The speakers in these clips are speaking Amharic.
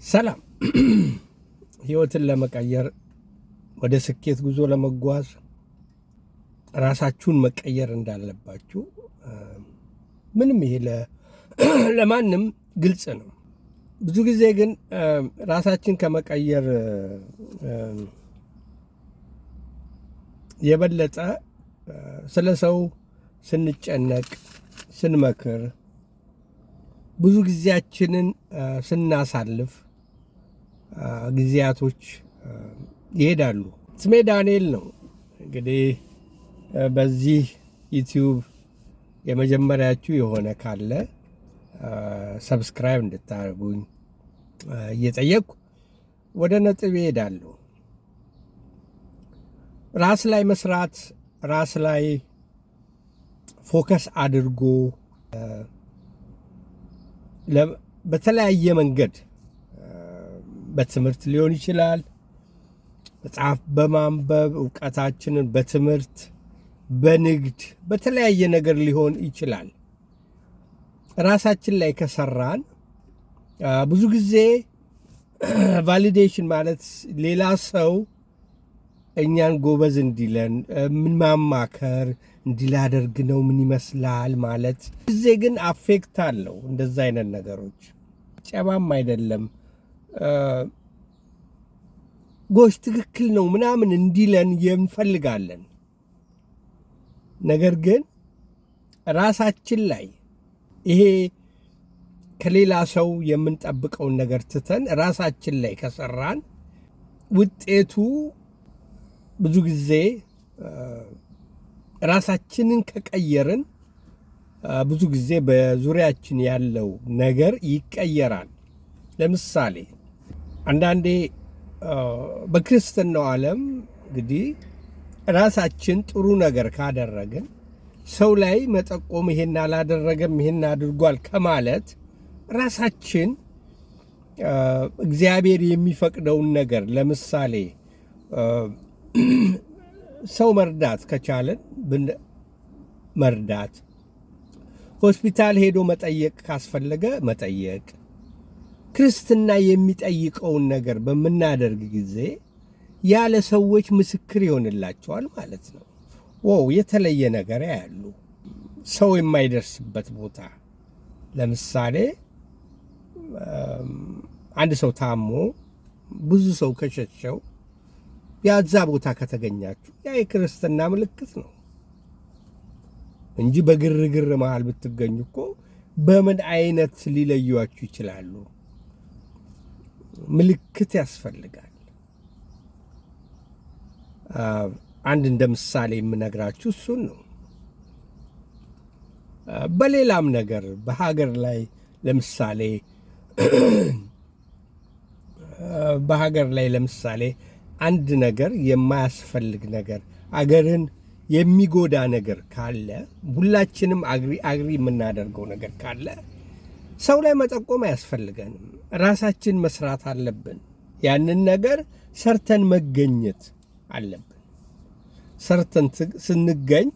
ሰላም ህይወትን ለመቀየር ወደ ስኬት ጉዞ ለመጓዝ ራሳችሁን መቀየር እንዳለባችሁ ምንም ይሄ ለማንም ግልጽ ነው። ብዙ ጊዜ ግን ራሳችን ከመቀየር የበለጠ ስለ ሰው ስንጨነቅ ስንመክር ብዙ ጊዜያችንን ስናሳልፍ ጊዜያቶች ይሄዳሉ። ስሜ ዳንኤል ነው። እንግዲህ በዚህ ዩቲዩብ የመጀመሪያችሁ የሆነ ካለ ሰብስክራይብ እንድታደርጉኝ እየጠየቅኩ ወደ ነጥብ እሄዳለሁ። ራስ ላይ መስራት፣ ራስ ላይ ፎከስ አድርጎ በተለያየ መንገድ በትምህርት ሊሆን ይችላል፣ መጽሐፍ በማንበብ እውቀታችንን በትምህርት በንግድ በተለያየ ነገር ሊሆን ይችላል። ራሳችን ላይ ከሰራን ብዙ ጊዜ ቫሊዴሽን ማለት ሌላ ሰው እኛን ጎበዝ እንዲለን ምን ማማከር እንዲላደርግ ነው ምን ይመስላል ማለት ጊዜ ግን አፌክት አለው። እንደዛ አይነት ነገሮች ጨባም አይደለም ጎሽ ትክክል ነው ምናምን እንዲለን እንፈልጋለን። ነገር ግን ራሳችን ላይ ይሄ ከሌላ ሰው የምንጠብቀውን ነገር ትተን ራሳችን ላይ ከሰራን ውጤቱ ብዙ ጊዜ ራሳችንን ከቀየርን ብዙ ጊዜ በዙሪያችን ያለው ነገር ይቀየራል። ለምሳሌ አንዳንዴ በክርስትናው ዓለም እንግዲህ ራሳችን ጥሩ ነገር ካደረግን ሰው ላይ መጠቆም ይሄን አላደረገም ይሄን አድርጓል ከማለት ራሳችን እግዚአብሔር የሚፈቅደውን ነገር ለምሳሌ ሰው መርዳት ከቻለን መርዳት፣ ሆስፒታል ሄዶ መጠየቅ ካስፈለገ መጠየቅ፣ ክርስትና የሚጠይቀውን ነገር በምናደርግ ጊዜ ያለ ሰዎች ምስክር ይሆንላቸዋል ማለት ነው። የተለየ ነገር ያሉ ሰው የማይደርስበት ቦታ ለምሳሌ አንድ ሰው ታሞ ብዙ ሰው ከሸሸው ያዛ ቦታ ከተገኛችሁ ያ የክርስትና ምልክት ነው እንጂ በግርግር መሃል ብትገኙ እኮ በምን አይነት ሊለዩዋችሁ ይችላሉ? ምልክት ያስፈልጋል። አንድ እንደ ምሳሌ የምነግራችሁ እሱን ነው። በሌላም ነገር በሀገር ላይ ለምሳሌ አንድ ነገር የማያስፈልግ ነገር አገርን የሚጎዳ ነገር ካለ ሁላችንም አግሪ የምናደርገው ነገር ካለ ሰው ላይ መጠቆም አያስፈልገንም። ራሳችን መስራት አለብን። ያንን ነገር ሰርተን መገኘት አለብን። ሰርተን ስንገኝ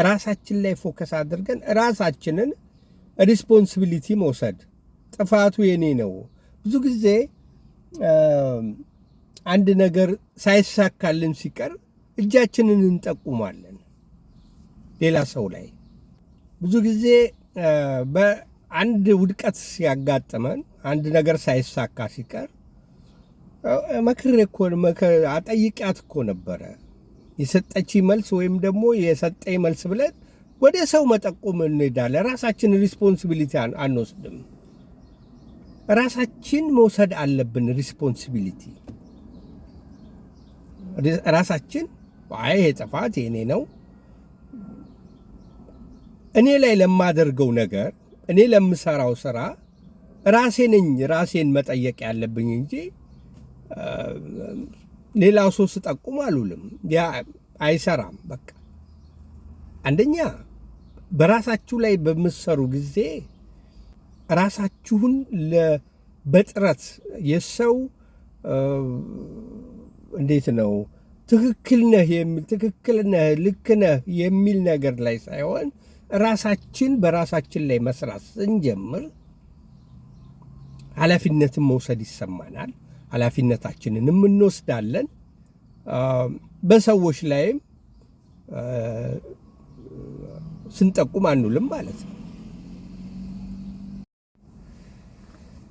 ራሳችን ላይ ፎከስ አድርገን ራሳችንን ሪስፖንሲቢሊቲ መውሰድ። ጥፋቱ የኔ ነው። ብዙ ጊዜ አንድ ነገር ሳይሳካልን ሲቀር እጃችንን እንጠቁማለን ሌላ ሰው ላይ። ብዙ ጊዜ በአንድ ውድቀት ሲያጋጥመን አንድ ነገር ሳይሳካ ሲቀር አጠይቂያት እኮ ነበረ የሰጠች መልስ ወይም ደግሞ የሰጠኝ መልስ ብለን ወደ ሰው መጠቆም እንሄዳለን። ራሳችን ሪስፖንሲቢሊቲ አንወስድም። ራሳችን መውሰድ አለብን ሪስፖንሲቢሊቲ። ራሳችን ይሄ ጥፋት የኔ ነው፣ እኔ ላይ ለማደርገው ነገር እኔ ለምሰራው ስራ ራሴን መጠየቅ ያለብኝ እንጂ ሌላው ሰው ስጠቁም አልውልም። ያ አይሰራም። በቃ አንደኛ በራሳችሁ ላይ በምትሰሩ ጊዜ ራሳችሁን በጥረት የሰው እንዴት ነው ትክክል ነህ ልክ ነህ የሚል ነገር ላይ ሳይሆን ራሳችን በራሳችን ላይ መስራት ስንጀምር ኃላፊነትን መውሰድ ይሰማናል። ኃላፊነታችንንም እንወስዳለን። በሰዎች ላይም ስንጠቁም አንውልም ማለት ነው።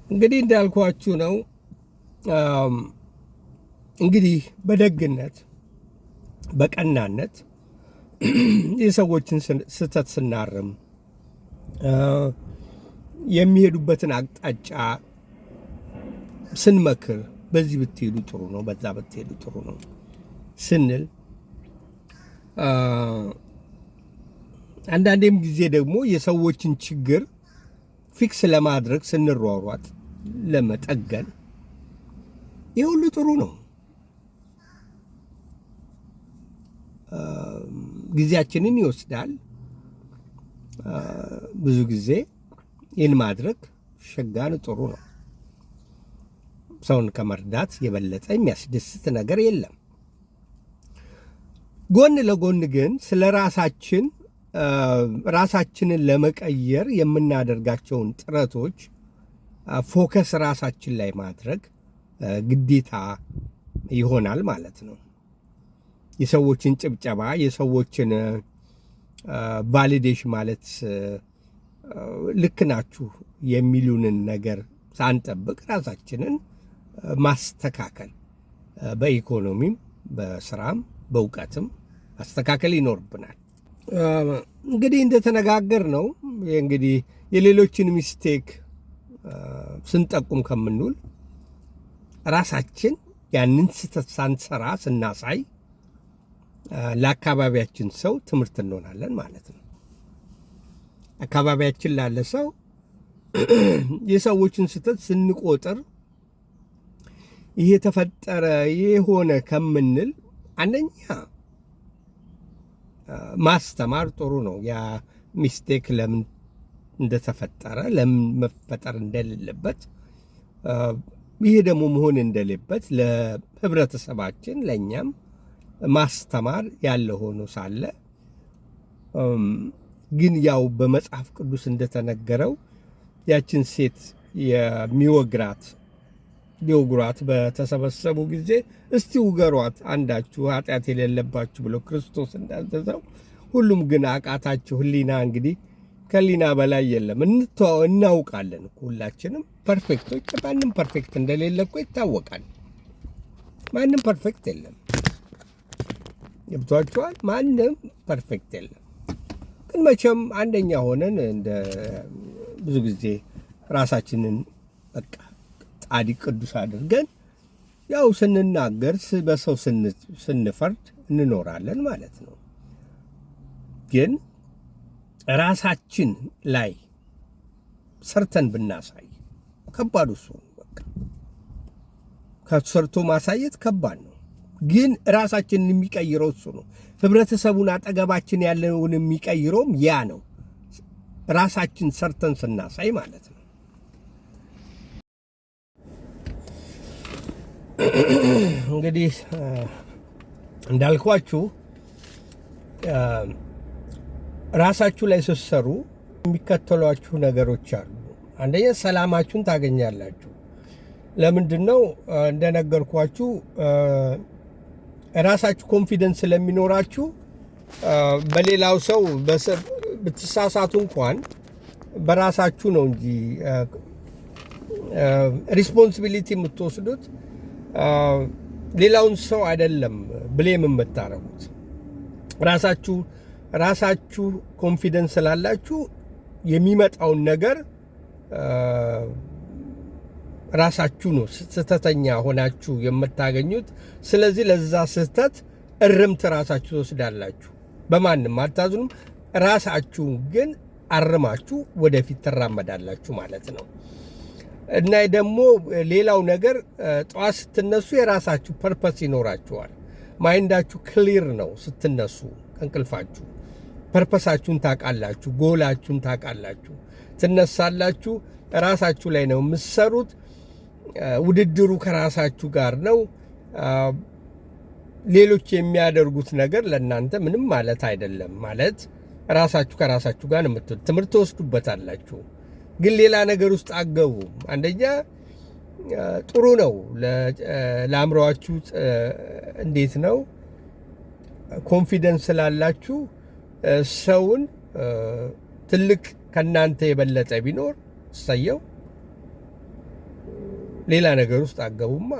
እንግዲህ እንዳልኳችሁ ነው። እንግዲህ በደግነት በቀናነት የሰዎችን ስህተት ስናርም የሚሄዱበትን አቅጣጫ ስንመክር በዚህ ብትሄዱ ጥሩ ነው፣ በዛ ብትሄዱ ጥሩ ነው ስንል አንዳንዴም ጊዜ ደግሞ የሰዎችን ችግር ፊክስ ለማድረግ ስንሯሯጥ ለመጠገን ይህ ሁሉ ጥሩ ነው። ጊዜያችንን ይወስዳል። ብዙ ጊዜ ይህን ማድረግ ሸጋን ጥሩ ነው። ሰውን ከመርዳት የበለጠ የሚያስደስት ነገር የለም። ጎን ለጎን ግን ስለ ራሳችንን ለመቀየር የምናደርጋቸውን ጥረቶች ፎከስ ራሳችን ላይ ማድረግ ግዴታ ይሆናል ማለት ነው። የሰዎችን ጭብጨባ፣ የሰዎችን ቫሊዴሽን ማለት ልክ ናችሁ የሚሉንን ነገር ሳንጠብቅ ራሳችንን ማስተካከል፣ በኢኮኖሚም በስራም በእውቀትም ማስተካከል ይኖርብናል። እንግዲህ እንደተነጋገር ነው እንግዲህ የሌሎችን ሚስቴክ ስንጠቁም ከምንውል ራሳችን ያንን ስህተት ሳንሰራ ስናሳይ ለአካባቢያችን ሰው ትምህርት እንሆናለን ማለት ነው። አካባቢያችን ላለ ሰው የሰዎችን ስህተት ስንቆጥር ይሄ ተፈጠረ የሆነ ከምንል አንደኛ ማስተማር ጥሩ ነው። ያ ሚስቴክ ለምን እንደተፈጠረ ለምን መፈጠር እንደሌለበት ይሄ ደግሞ መሆን እንደሌለበት ለህብረተሰባችን ለእኛም ማስተማር ያለ ሆኖ ሳለ ግን ያው በመጽሐፍ ቅዱስ እንደተነገረው ያችን ሴት ሊወግሯት በተሰበሰቡ ጊዜ እስቲ ውገሯት አንዳችሁ ኃጢአት የሌለባችሁ ብሎ ክርስቶስ እንዳዘዘው፣ ሁሉም ግን አቃታቸው። ህሊና እንግዲህ ከህሊና በላይ የለም። እናውቃለን እኮ ሁላችንም ፐርፌክቶች፣ ማንም ፐርፌክት እንደሌለ እኮ ይታወቃል። ማንም ፐርፌክት የለም። ገብቷችኋል? ማንም ፐርፌክት የለም። ግን መቼም አንደኛ ሆነን እንደ ብዙ ጊዜ ራሳችንን በቃ ጻድቅ ቅዱስ አድርገን ያው ስንናገር በሰው ስንፈርድ እንኖራለን ማለት ነው። ግን ራሳችን ላይ ሰርተን ብናሳይ ከባዱ እሱ ነው። በቃ ከሰርቶ ማሳየት ከባድ ነው። ግን ራሳችንን የሚቀይረው እሱ ነው። ህብረተሰቡን አጠገባችን ያለውን የሚቀይረውም ያ ነው። ራሳችን ሰርተን ስናሳይ ማለት ነው። እንግዲህ እንዳልኳችሁ ራሳችሁ ላይ ስትሰሩ የሚከተሏችሁ ነገሮች አሉ። አንደኛ ሰላማችሁን ታገኛላችሁ። ለምንድን ነው? እንደነገርኳችሁ ራሳችሁ ኮንፊደንስ ስለሚኖራችሁ በሌላው ሰው ብትሳሳቱ እንኳን በራሳችሁ ነው እንጂ ሪስፖንሲቢሊቲ የምትወስዱት ሌላውን ሰው አይደለም ብሌም የምታረጉት። ራሳችሁ ኮንፊደንስ ስላላችሁ የሚመጣውን ነገር ራሳችሁ ነው ስህተተኛ ሆናችሁ የምታገኙት። ስለዚህ ለዛ ስህተት እርምት ራሳችሁ ትወስዳላችሁ። በማንም አታዝኑም። ራሳችሁ ግን አርማችሁ ወደፊት ትራመዳላችሁ ማለት ነው። እና ደግሞ ሌላው ነገር ጠዋት ስትነሱ የራሳችሁ ፐርፐስ ይኖራችኋል። ማይንዳችሁ ክሊር ነው። ስትነሱ ከእንቅልፋችሁ ፐርፐሳችሁን ታውቃላችሁ፣ ጎላችሁን ታውቃላችሁ። ትነሳላችሁ፣ ራሳችሁ ላይ ነው የምትሰሩት። ውድድሩ ከራሳችሁ ጋር ነው። ሌሎች የሚያደርጉት ነገር ለእናንተ ምንም ማለት አይደለም። ማለት ራሳችሁ ከራሳችሁ ጋር ነው የምትሉት። ትምህርት ትወስዱበታላችሁ፣ ግን ሌላ ነገር ውስጥ አገቡ። አንደኛ ጥሩ ነው ለአእምሮአችሁ። እንዴት ነው ኮንፊደንስ ስላላችሁ ሰውን ትልቅ ከናንተ የበለጠ ቢኖር እሰየው፣ ሌላ ነገር ውስጥ አገቡማ።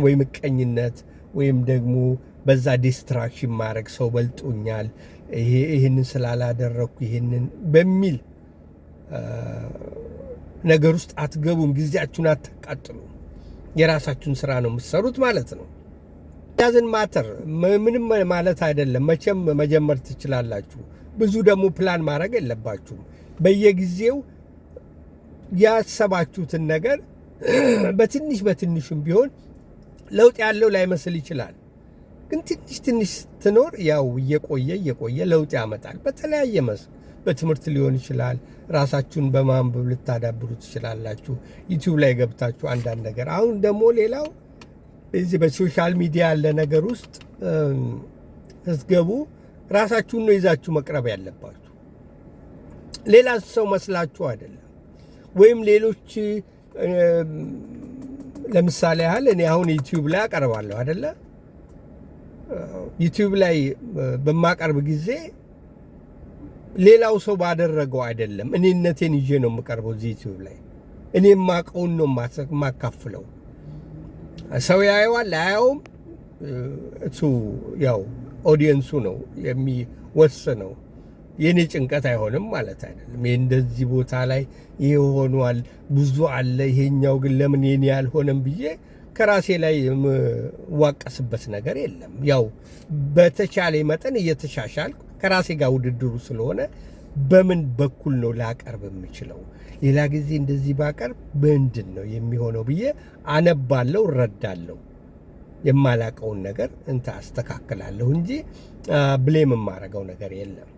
ወይ ምቀኝነት ወይም ደግሞ በዛ ዲስትራክሽን ማድረግ ሰው በልጦኛል፣ ይህንን ስላላደረግኩ ይህንን በሚል ነገር ውስጥ አትገቡም። ጊዜያችሁን አታቃጥሉ። የራሳችሁን ስራ ነው የምትሰሩት ማለት ነው። ዳዝን ማተር ምንም ማለት አይደለም። መቼም መጀመር ትችላላችሁ። ብዙ ደግሞ ፕላን ማድረግ የለባችሁም። በየጊዜው ያሰባችሁትን ነገር በትንሹም ቢሆን ለውጥ ያለው ላይመስል ይችላል። ግን ትንሽ ትኖር ያው እየቆየ ለውጥ ያመጣል። በተለያየ መስክ በትምህርት ሊሆን ይችላል። ራሳችሁን በማንበብ ልታዳብሩ ትችላላችሁ። ዩቲዩብ ላይ ገብታችሁ አንዳንድ ነገር። አሁን ደግሞ ሌላው እዚህ በሶሻል ሚዲያ ያለ ነገር ውስጥ ስትገቡ ራሳችሁን ነው ይዛችሁ መቅረብ ያለባችሁ። ሌላ ሰው መስላችሁ አይደለም። ወይም ሌሎች ለምሳሌ ያህል እኔ አሁን ዩቲዩብ ላይ አቀርባለሁ አይደለ? ዩቲዩብ ላይ በማቀርብ ጊዜ ሌላው ሰው ባደረገው አይደለም፣ እኔነቴን ይዤ ነው የምቀርበው። እዚህ ዩቲዩብ ላይ እኔ የማውቀውን ነው የማካፍለው። ሰው ያየዋል አያየውም፣ እሱ ያው ኦዲየንሱ ነው የሚወስነው። የኔ ጭንቀት አይሆንም ማለት አይደለም። እንደዚህ ቦታ ላይ ይሄ ሆኗል፣ ብዙ አለ፣ ይሄኛው ግን ለምን የኔ ያልሆነም ብዬ ከራሴ ላይ የምዋቀስበት ነገር የለም። ያው በተቻለ መጠን እየተሻሻል ከራሴ ጋር ውድድሩ ስለሆነ በምን በኩል ነው ላቀርብ የምችለው፣ ሌላ ጊዜ እንደዚህ ባቀርብ ምንድን ነው የሚሆነው ብዬ አነባለሁ፣ እረዳለሁ። የማላቀውን ነገር አስተካክላለሁ እንጂ ብሌም የማረገው ነገር የለም።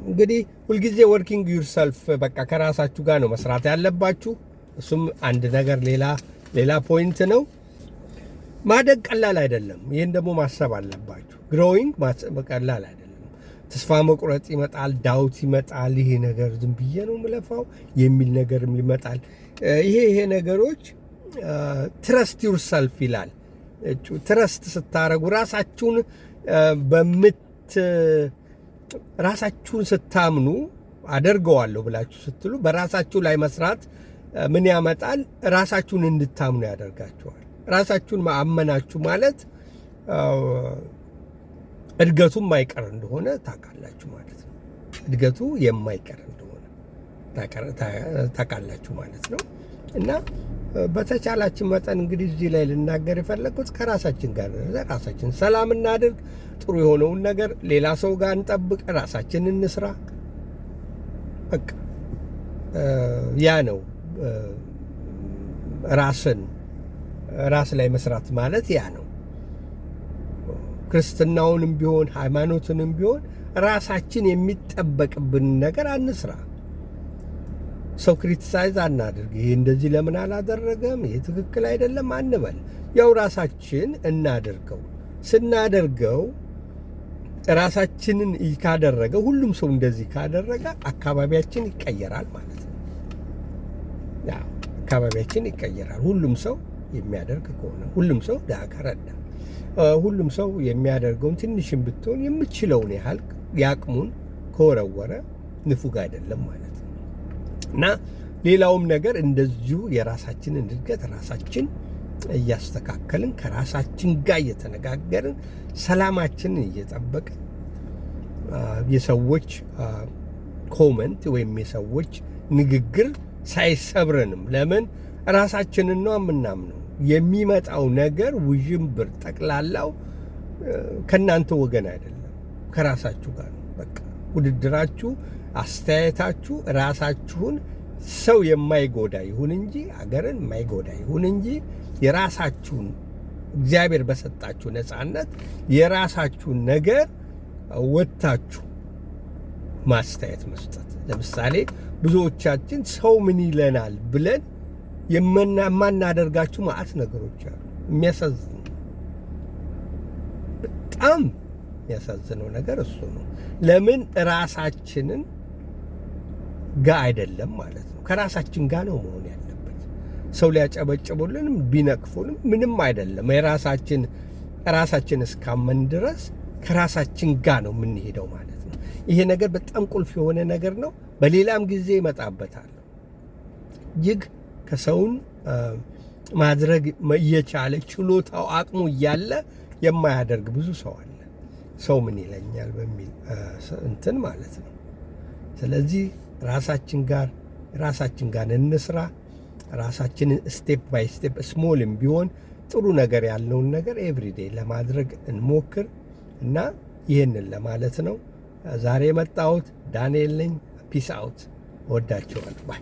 እንግዲህ ሁልጊዜ ወርኪንግ ዩርሰልፍ፣ በቃ ከራሳችሁ ጋር ነው መስራት ያለባችሁ። እሱም አንድ ነገር ሌላ ፖይንት ነው። ማደግ ቀላል አይደለም። ይህን ደግሞ ማሰብ አለባችሁ። ግሮዊንግ ቀላል አይደለም። ተስፋ መቁረጥ ይመጣል፣ ዳውት ይመጣል። ይሄ ነገር ዝም ብዬ ነው የምለፋው የሚል ነገርም ይመጣል። ይሄ ነገሮች ትረስት ዩርሰልፍ ይላል። ትረስት ስታረጉ ራሳችሁን ስታምኑ አደርገዋለሁ ብላችሁ ስትሉ በራሳችሁ ላይ መስራት ምን ያመጣል? ራሳችሁን እንድታምኑ ያደርጋችኋል። ራሳችሁን ማመናችሁ ማለት እድገቱ የማይቀር እንደሆነ ታውቃላችሁ ማለት ነው። እድገቱ የማይቀር እንደሆነ ታውቃላችሁ ማለት ነው። እና በተቻላችን መጠን እንግዲህ እዚህ ላይ ልናገር የፈለግኩት ከራሳችን ጋር ራሳችን ሰላም እናድርግ። ጥሩ የሆነውን ነገር ሌላ ሰው ጋር እንጠብቅ፣ ራሳችንን እንስራ። በቃ ያ ነው ራስ ላይ መስራት ማለት ያ ነው። ክርስትናውንም ቢሆን ሃይማኖትንም ቢሆን ራሳችን የሚጠበቅብን ነገር አንስራ። ሰው ክሪቲሳይዝ አናድርግ። ይሄ እንደዚህ ለምን አላደረገም፣ ይሄ ትክክል አይደለም አንበል። ያው ራሳችን እናድርገው። ስናደርገው ራሳችንን ካደረገ፣ ሁሉም ሰው እንደዚህ ካደረገ አካባቢያችን ይቀየራል ማለት ነው። ያው አካባቢያችን ይቀየራል። ሁሉም ሰው የሚያደርግ ከሆነ፣ ሁሉም ሰው ከረዳ፣ ሁሉም ሰው የሚያደርገውን ትንሽም ብትሆን የምችለውን ያህል ያቅሙን ከወረወረ ንፉግ አይደለም ማለት ነው። እና ሌላውም ነገር እንደዚሁ የራሳችንን እድገት ራሳችን እያስተካከልን ከራሳችን ጋር እየተነጋገርን ሰላማችንን እየጠበቅን የሰዎች ኮመንት ወይም የሰዎች ንግግር ሳይሰብረንም፣ ለምን ራሳችንን ነው የምናምነው። የሚመጣው ነገር ውዥንብር ጠቅላላው ከእናንተ ወገን አይደለም፣ ከራሳችሁ ጋር ነው። በቃ ውድድራችሁ፣ አስተያየታችሁ ራሳችሁን ሰው የማይጎዳ ይሁን እንጂ አገርን የማይጎዳ ይሁን እንጂ የራሳችሁን እግዚአብሔር በሰጣችሁ ነፃነት የራሳችሁን ነገር ወጥታችሁ ማስተያየት መስጠት። ለምሳሌ ብዙዎቻችን ሰው ምን ይለናል ብለን የማናደርጋችሁ ማዕት ነገሮች አሉ። የሚያሳዝን በጣም የሚያሳዝነው ነገር እሱ ነው። ለምን ራሳችንን ጋር አይደለም ማለት ነው። ከራሳችን ጋር ነው መሆን ያለበት። ሰው ሊያጨበጭቡልንም ቢነቅፉንም ምንም አይደለም። ራሳችን እስካመን ድረስ ከራሳችን ጋር ነው የምንሄደው ማለት ነው። ይሄ ነገር በጣም ቁልፍ የሆነ ነገር ነው። በሌላም ጊዜ እመጣበታለሁ። እጅግ ከሰውን ማድረግ እየቻለ ችሎታው አቅሙ እያለ የማያደርግ ብዙ ሰው አለ። ሰው ምን ይለኛል በሚል እንትን ማለት ነው። ስለዚህ ራሳችን ጋር እንስራ። ራሳችንን ስቴፕ ባይ ስቴፕ ስሞልም ቢሆን ጥሩ ነገር ያለውን ነገር ኤቭሪዴይ ለማድረግ እንሞክር እና ይህንን ለማለት ነው ዛሬ የመጣሁት። ዳንኤል ነኝ። ፒስ አውት። እወዳችኋለሁ። ባይ